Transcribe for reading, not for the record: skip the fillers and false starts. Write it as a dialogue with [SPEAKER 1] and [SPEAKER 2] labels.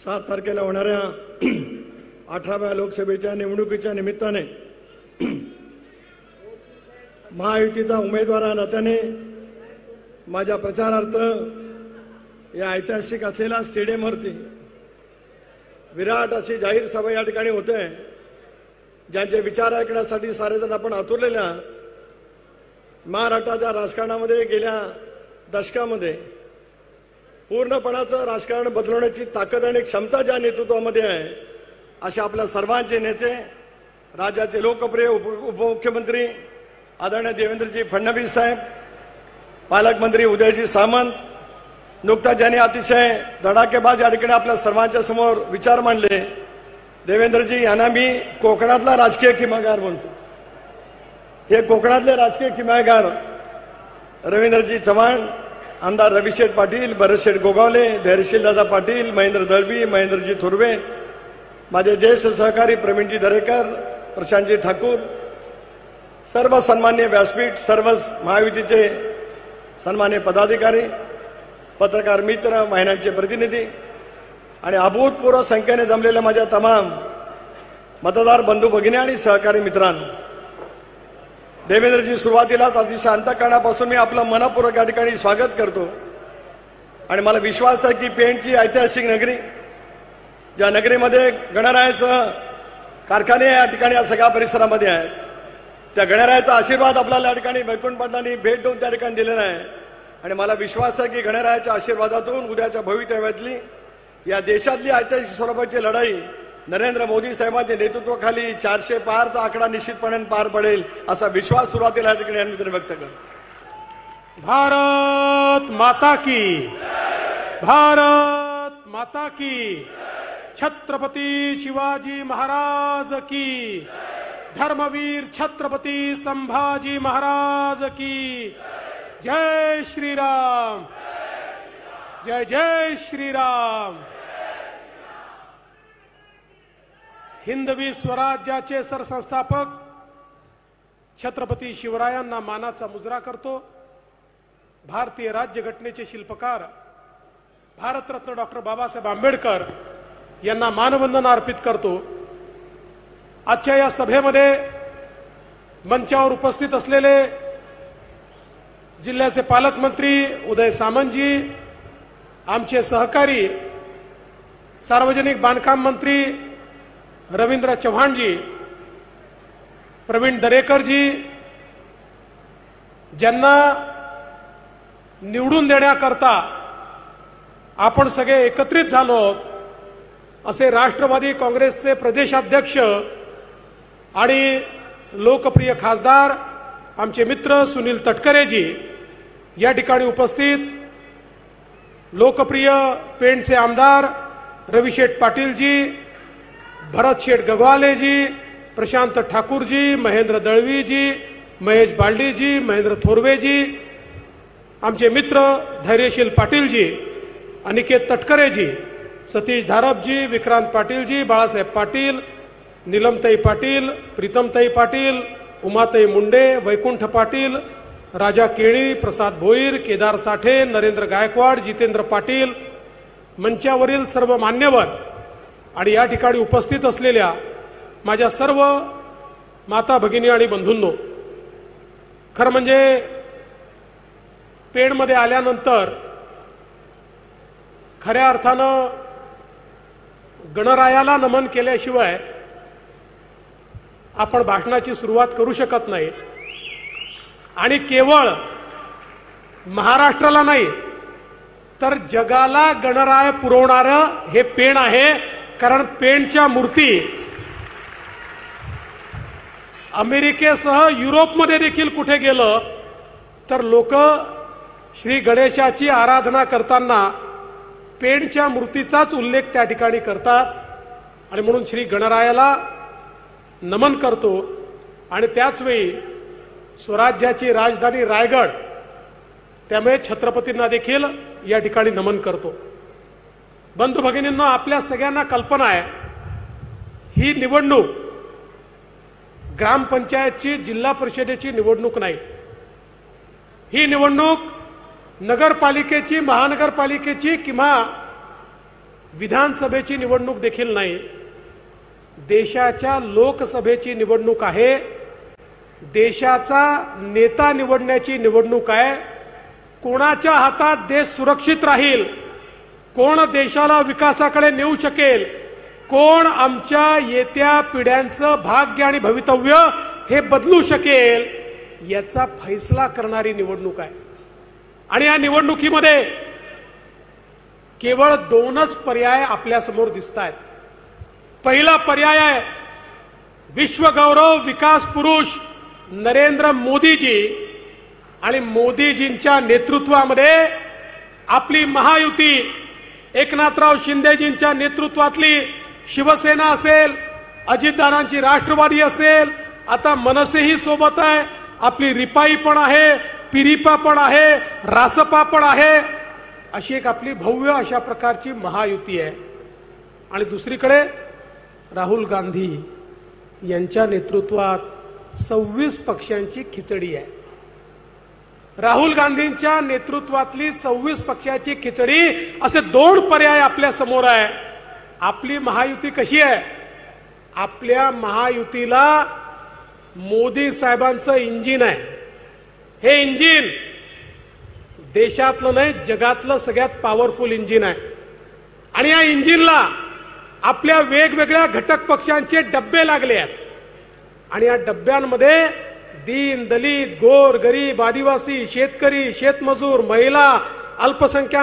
[SPEAKER 1] 7 तारखेला होणाऱ्या 18व्या लोकसभेच्या निवडणुकीच्या निमित्ताने महायुतीचा उमेदवार नात्याने माझ्या प्रचारार्थ या ऐतिहासिक असलेल्या स्टेडियमवरती विराट अशी जाहीर सभा या ठिकाणी होते आहे। ज्यांचे विचार ऐकण्यासाठी सारेजण आपण आतुरलेले आहात। महाराष्ट्राच्या राजकारणामध्ये गेल्या दशकामध्ये पूर्णपणाचं राजकारण बदलवण्याची ताकद आणि क्षमता ज्या नेतृत्वामध्ये आहे अशा आपल्या सर्वांचे नेते, राज्याचे लोकप्रिय उपमुख्यमंत्री आदरणीय देवेंद्रजी फडणवीस साहेब, पालकमंत्री उदयजी सामंत, नुकताच ज्यांनी अतिशय धडाकेबाज या ठिकाणी आपल्या सर्वांच्या समोर विचार मांडले। देवेंद्रजी यांना मी कोकणातला राजकीय किमयागार म्हणतो। हे कोकणातले राजकीय किमयागार रवींद्रजी चव्हाण, आमदार रविशेठ पाटील, भरतशेठ गोगावले, धैर्यशील दादा पाटील, महेंद्र दळवी, महेंद्रजी थोरवे, माझे ज्येष्ठ सहकारी प्रवीणजी दरेकर, प्रशांतजी ठाकूर, सर्व सन्मान्य व्यासपीठ, सर्व महायुतीचे सन्मान्य पदाधिकारी, पत्रकार मित्र, महिलांचे प्रतिनिधी आणि अभूतपूर्व संख्येने जमलेल्या माझ्या तमाम मतदार बंधू भगिनी आणि सहकारी मित्रांनो, देवेंद्रजी सुरुवातीलाच अतिशय अंतःकरणापासून मी आपलं मनपूर्वक या ठिकाणी स्वागत करतो। आणि मला विश्वास आहे की पेणची ऐतिहासिक नगरी, ज्या नगरीमध्ये गणरायाचं कारखाने या ठिकाणी या सगळ्या परिसरामध्ये आहेत, त्या गणरायाचा आशीर्वाद आपल्याला या ठिकाणी वैकुंठ पाटलांनी भेट देऊन त्या ठिकाणी दिलेला आहे। आणि मला विश्वास आहे की गणरायाच्या आशीर्वादातून उद्याच्या भवितव्यातली या देशातली ऐतिहासिक स्वरूपाची लढाई नरेंद्र मोदी साहेबांच्या नेतृत्वाखाली 400 पारचा आकडा निश्चितपणे पार पडेल असा विश्वास सुरुवातीला या ठिकाणी आम्ही व्यक्त करतो।
[SPEAKER 2] भारत माता की, भारत माता की, छत्रपती शिवाजी महाराज की, धर्मवीर छत्रपती संभाजी महाराज की, जय श्रीराम, जय जय श्रीराम। हिंदवी स्वराज्याचे सरसंस्थापक छत्रपती शिवरायांना मानाचा मुजरा करतो। भारतीय राज्यघटनेचे शिल्पकार भारतरत्न डॉक्टर बाबासाहेब आंबेडकर यांना मानवंदना अर्पित करतो। आजच्या या सभेमध्ये मंचावर उपस्थित असलेले जिल्ह्याचे पालकमंत्री उदय सामंतजी, आमचे सहकारी सार्वजनिक बांधकाम मंत्री रवींद्र चव्हाणजी, प्रवीण दरेकरजी, ज्यांना निवडून देण्याकरता आपण सगळे एकत्रित झालो, असे राष्ट्रवादी काँग्रेसचे प्रदेशाध्यक्ष आणि लोकप्रिय खासदार आमचे मित्र सुनील तटकरेजी या ठिकाणी उपस्थित, लोकप्रिय पेणचे आमदार रविशेठ पाटीलजी, भरतशेठ गगवालेजी, प्रशांत ठाकूरजी, महेंद्र दळवीजी, महेश बालडीजी, महेंद्र थोरवेजी, आमचे मित्र धैर्यशील पाटीलजी, अनिकेत तटकरेजी, सतीश धारपजी, विक्रांत पाटीलजी, बाळासाहेब पाटील, नीलमताई पाटील, प्रीतमताई पाटील, उमाताई मुंडे, वैकुंठ पाटील, राजा केळी, प्रसाद भोईर, केदार साठे, नरेंद्र गायकवाड, जितेंद्र पाटील, मंचावरील सर्व मान्यवर आणि या ठिकाणी उपस्थित असलेल्या माझ्या सर्व माता भगिनी आणि बंधूंनो, खरं म्हणजे पेणमध्ये आल्यानंतर खऱ्या अर्थानं गणरायाला नमन केल्याशिवाय आपण भाषणाची सुरुवात करू शकत नाही। आणि केवळ महाराष्ट्राला नाही तर जगाला गणराय पुरवणारं हे पेण आहे। कारण पेणच्या मूर्ती अमेरिकेसह युरोपमध्ये देखील कुठे गेलं तर लोक श्री गणेशाची आराधना करताना पेणच्या मूर्तीचाच उल्लेख त्या ठिकाणी करतात। आणि म्हणून श्री गणरायाला नमन करतो। आणि त्याच वेळी स्वराज्याची राजधानी रायगड, त्यामुळे छत्रपतींना देखील या ठिकाणी नमन करतो। बंधू भगिनींनो, आपल्या सगळ्यांना कल्पना आहे ही निवडणूक ग्रामपंचायतची, जिल्हा परिषदेची निवडणूक नाही। ही निवडणूक नगरपालिकेची, महानगरपालिकेची किंवा विधानसभेची निवडणूक देखील नाही, देशाच्या लोकसभेची निवडणूक आहे. देशाचा नेता निवडण्याची निवडणूक आहे. कोणाच्या हातात देश सुरक्षित राहील, कोण देशाला विकासाकडे नेऊ शकेल, कोण आमच्या येत्या पिढ्यांचं भाग्य आणि भवितव्य हे बदलू शकेल, याचा फैसला करणारी निवडणूक आहे. आणि या निवडणुकीमध्ये केवळ दोनच पर्याय आपल्या समोर दिसतायत. पहिला पर्याय आहे विश्वगौरव विकास पुरुष नरेंद्र मोदीजी आणि मोदीजींच्या नेतृत्वामध्ये आपली महायुती, एकनाथराव शिंदेजींच्या नेतृत्वातली शिवसेना असेल, अजितदादांची राष्ट्रवादी असेल, आता मनसेही सोबत आहे, आपली रिपाई पण आहे, पिरिपा पण आहे, रासपा पण आहे, अशी एक आपली भव्य अशा प्रकारची महायुती आहे. आणि दुसरीकडे राहुल गांधी यांच्या नेतृत्वात 26 पक्षांची खिचडी आहे. राहुल गांधींच्या नेतृत्वातली 26 पक्षाची खिचडी, असे दोन पर्याय आपल्या समोर आहे. आपली महायुती कशी आहे? आपल्या महायुतीला मोदी साहेबांचं इंजिन आहे. हे इंजिन देशातलं नाही, जगातलं सगळ्यात पॉवरफुल इंजिन आहे. आणि या इंजिनला आपल्या वेगवेगळ्या घटक पक्षांचे डब्बे लागले आहेत. आणि या डब्यांमध्ये दीन, दलित, गोर, गरीब, आदिवासी, शेतकरी, शेतमजूर, महिला, अल्पसंख्याक